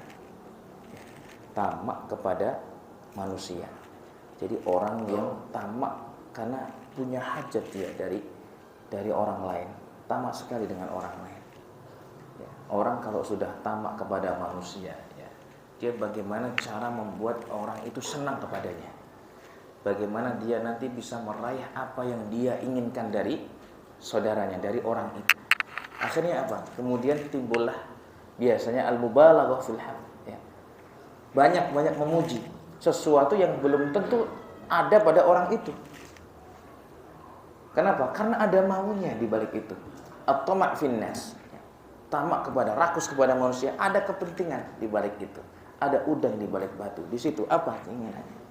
Tamak kepada manusia. Jadi orang yang tamak karena punya hajat dia dari orang lain, tamak sekali dengan orang lain. Ya, orang kalau sudah tamak kepada manusia, ya, dia bagaimana cara membuat orang itu senang kepadanya. Bagaimana dia nanti bisa meraih apa yang dia inginkan dari saudaranya, dari orang itu. Akhirnya apa? Kemudian timbullah biasanya al-mubalaghah fil hamd, ya. Banyak memuji sesuatu yang belum tentu ada pada orang itu. Kenapa? Karena ada maunya di balik itu. At-tama' finnas, ya. Tamak kepada, rakus kepada manusia, ada kepentingan di balik itu. Ada udang di balik batu. Di situ apa keinginannya?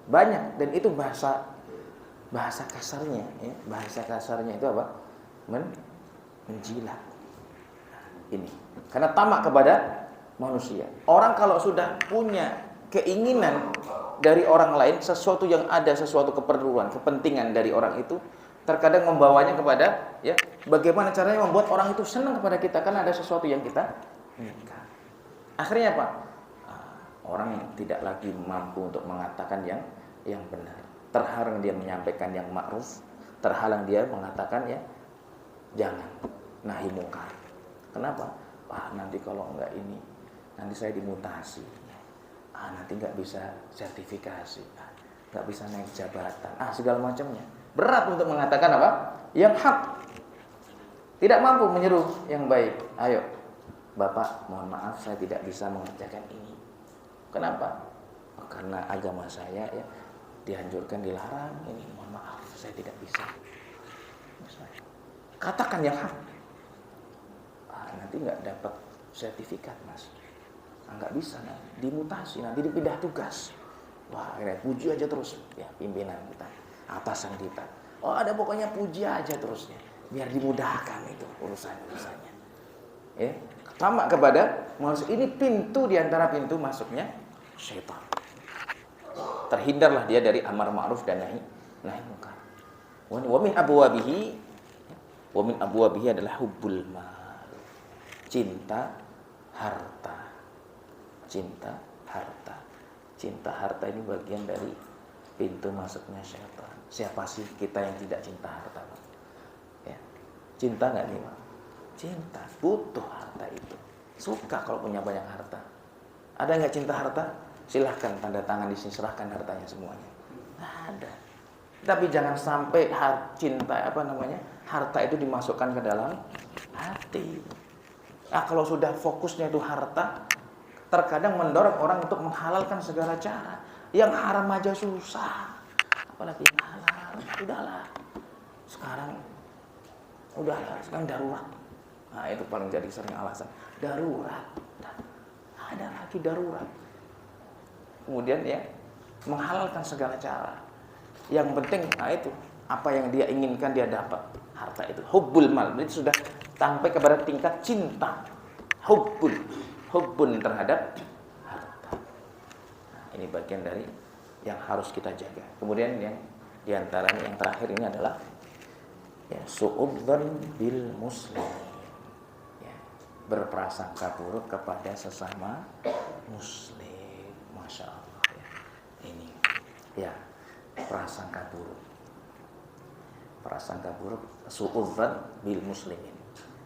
Banyak, dan itu bahasa kasarnya, ya. Bahasa kasarnya itu apa? Menjilat. Ini karena tamak kepada manusia. Orang kalau sudah punya keinginan dari orang lain, sesuatu yang ada, sesuatu keperluan, kepentingan dari orang itu, terkadang membawanya kepada, ya, bagaimana caranya membuat orang itu senang kepada kita karena ada sesuatu yang kita inginkan. Akhirnya apa? Orang yang tidak lagi mampu untuk mengatakan yang benar, terhalang dia menyampaikan yang ma'ruf, terhalang dia mengatakan ya jangan, nahi mungkar. Kenapa? Nanti kalau enggak ini, nanti saya dimutasi. Nanti enggak bisa sertifikasi. Enggak bisa naik jabatan. Segala macamnya. Berat untuk mengatakan apa? Yang hak. Tidak mampu menyeru yang baik. Ayo, Bapak, mohon maaf saya tidak bisa mengerjakan ini. Kenapa? Karena agama saya ya dianjurkan, dilarang ini. Mohon maaf, saya tidak bisa. Katakan yang hak. Nanti nggak dapat sertifikat, Mas. Nggak bisa, dimutasi, nanti dipindah tugas. Wah, puji aja terus ya pimpinan kita, atasan kita. Ada pokoknya puji aja terusnya, biar dimudahkan itu urusannya. Ya, tamak kepada manusia ini pintu diantara pintu masuknya syaitan. Terhindarlah dia dari amar ma'ruf dan nahi munkar. Wa min abwabihi adalah hubbul mal. Cinta harta. Cinta harta ini bagian dari pintu masuknya syaitan. Siapa sih kita yang tidak cinta harta? Ya. Cinta nggak nih, Pak? Cinta, butuh harta itu. Suka kalau punya banyak harta. Ada nggak cinta harta? Silahkan tanda tangan di sini, serahkan hartanya semuanya. Nggak ada. Tapi jangan sampai harta itu dimasukkan ke dalam hati. Kalau sudah fokusnya itu harta, terkadang mendorong orang untuk menghalalkan segala cara. Yang haram aja susah, apalagi yang halal. Sekarang darurat. Itu paling jadi sering alasan. Darurat. Ada lagi darurat. Kemudian ya, menghalalkan segala cara. Yang penting, itu apa yang dia inginkan dia dapat. Harta itu hubbul mal, itu sudah sampai kepada tingkat cinta, hubbun terhadap harta. Ini bagian dari yang harus kita jaga. Kemudian yang diantaranya yang terakhir ini adalah ya, su'udzan bil muslim, ya, berprasangka buruk kepada sesama muslim. Masya Allah, ya. Ini ya prasangka buruk. prasangka buruk, suudzon bil muslimin.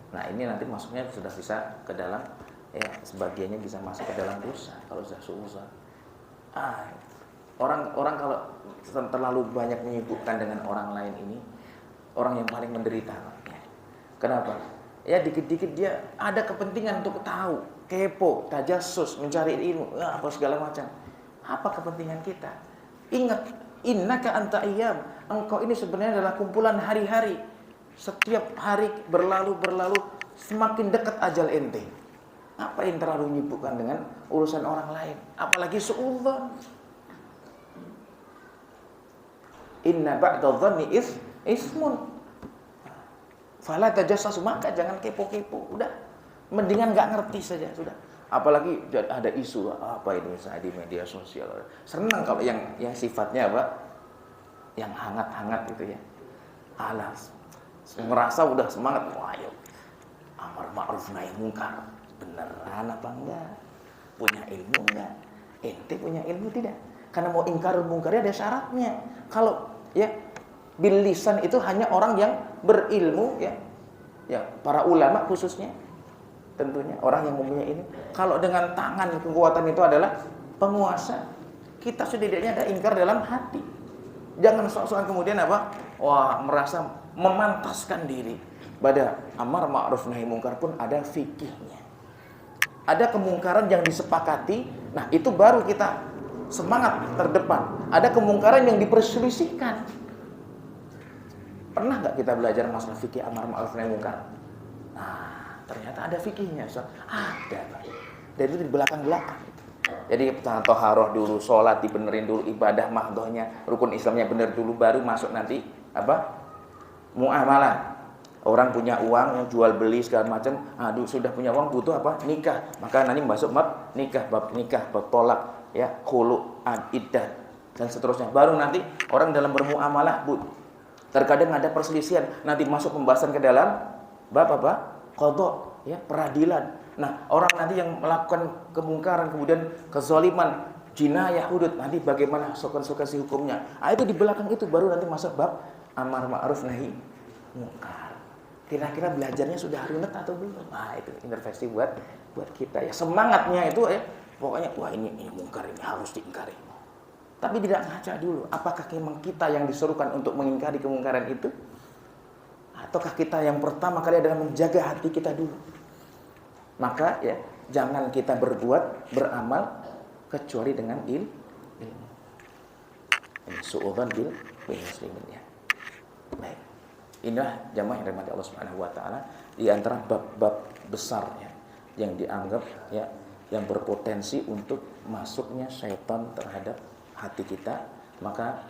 Nah, ini nanti masuknya sudah bisa ke dalam, ya sebagiannya bisa masuk ke dalam dosa kalau sudah suudzon. Orang kalau terlalu banyak menyibukkan dengan orang lain ini, orang yang paling menderita. Kenapa? Ya dikit-dikit dia ada kepentingan untuk tahu, kepo, tajassus, mencari ilmu, apa segala macam. Apa kepentingan kita? Ingat, innaka anta ayyam. Engkau ini sebenarnya adalah kumpulan hari-hari. Setiap hari berlalu semakin dekat ajal ente. Apa yang terlalu menyibukkan dengan urusan orang lain? Apalagi suudzon. Inna ba'da dhanni ismun. Fala tajassasu, maka jangan kepo-kepo. Udah, mendingan enggak ngerti saja sudah. Apalagi ada isu apa ini misalnya di media sosial. Senang kalau yang sifatnya apa? Yang hangat-hangat gitu ya. Alas. Merasa udah semangat, wah ayo. Amar ma'ruf nahi munkar. Beneran apa enggak? Punya ilmu enggak? Ente punya ilmu tidak? Karena mau ingkar mungkarnya ada syaratnya. Kalau ya bil lisan itu hanya orang yang berilmu ya para ulama khususnya, tentunya orang yang mempunyai ini. Kalau dengan tangan kekuatan itu adalah penguasa, kita setidaknya ada ingkar dalam hati. Jangan sok-sokan kemudian apa? Wah, merasa memantaskan diri. Pada amar ma'ruf nahi munkar pun ada fikihnya. Ada kemungkaran yang disepakati, nah itu baru kita semangat terdepan. Ada kemungkaran yang diperselisihkan. Pernah nggak kita belajar masalah fikih amar ma'ruf nahi munkar? Nah, ternyata ada fikihnya. Ada, Pak. Dan itu di belakang-belakang. Jadi toharoh dulu, sholat dibenerin dulu, ibadah mahdohnya, rukun Islamnya bener dulu, baru masuk nanti apa? Muamalah. Orang punya uang, yang jual beli segala macam, sudah punya uang, butuh apa? Nikah. Maka nanti masuk bab nikah, bab tolak, ya, khulu, iddah dan seterusnya. Baru nanti orang dalam bermuamalah, terkadang ada perselisihan, nanti masuk pembahasan ke dalam bab apa? Qadha, ya, peradilan. Nah, orang nanti yang melakukan kemungkaran kemudian kezaliman, jinayah hudud, nanti bagaimana konsekuensi hukumnya. Itu di belakang itu baru nanti masuk bab amar ma'ruf nahi munkar. Kira-kira belajarnya sudah runut atau belum? Itu intervensi buat kita ya. Semangatnya itu ya, pokoknya wah ini mungkar, ini harus diingkari. Tapi tidak ngaca dulu, apakah memang kita yang disuruhkan untuk mengingkari kemungkaran itu? Ataukah kita yang pertama kali adalah menjaga hati kita dulu? Maka ya, jangan kita beramal kecuali dengan ilmu. Ini su'udzon bil muslimin ya. Baik. Inilah jamaah yang dirahmati Allah Subhanahu wa taala, di antara bab-bab besarnya yang dianggap ya yang berpotensi untuk masuknya syaitan terhadap hati kita. Maka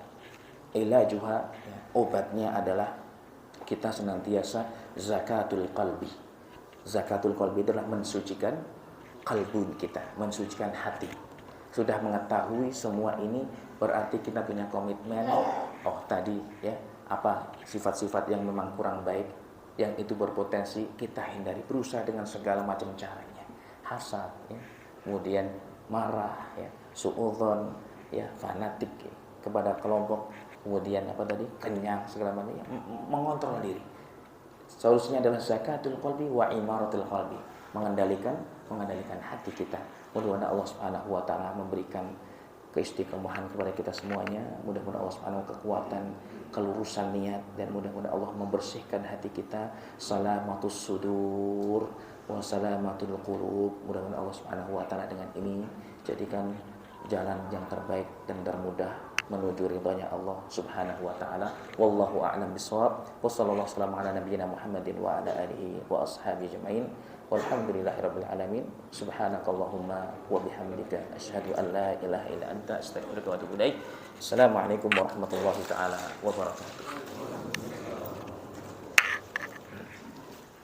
ilajuha ya, obatnya adalah kita senantiasa zakatul qalbi. Zakatul qalbi adalah mensucikan kalbun kita, mensucikan hati. Sudah mengetahui semua ini berarti kita punya komitmen. Tadi ya, apa sifat-sifat yang memang kurang baik, yang itu berpotensi kita hindari, berusaha dengan segala macam caranya. Hasad ya, kemudian marah ya, suudzon ya, fanatik ya, kepada kelompok, kemudian apa tadi? Kenyang segala macam ya, mengontrol diri. Solusinya adalah zakatul qalbi wa imaratul qalbi, mengendalikan hati kita. Mudah-mudahan Allah Subhanahu wa taala memberikan keistiqomahan kepada kita semuanya. Mudah-mudahan Allah Subhanahu kekuatan, kelurusan niat, dan mudah-mudahan Allah membersihkan hati kita. Salamatus sudur wa salamatul qulub. Mudah-mudahan Allah Subhanahu wa taala dengan ini jadikan jalan yang terbaik dan termudah menuju ridhanya Allah Subhanahu wa taala. Wallahu a'lam bishawab. Wa sallallahu ala nabiyyina Muhammadin wa ala alihi wa ashabihi ajmain. Walhamdulillahirabbil alamin. Subhanakallahumma wa bihamdika asyhadu an la ilaha illa anta astaghfiruka wa atubu ilaik. Assalamualaikum warahmatullahi taala wabarakatuh.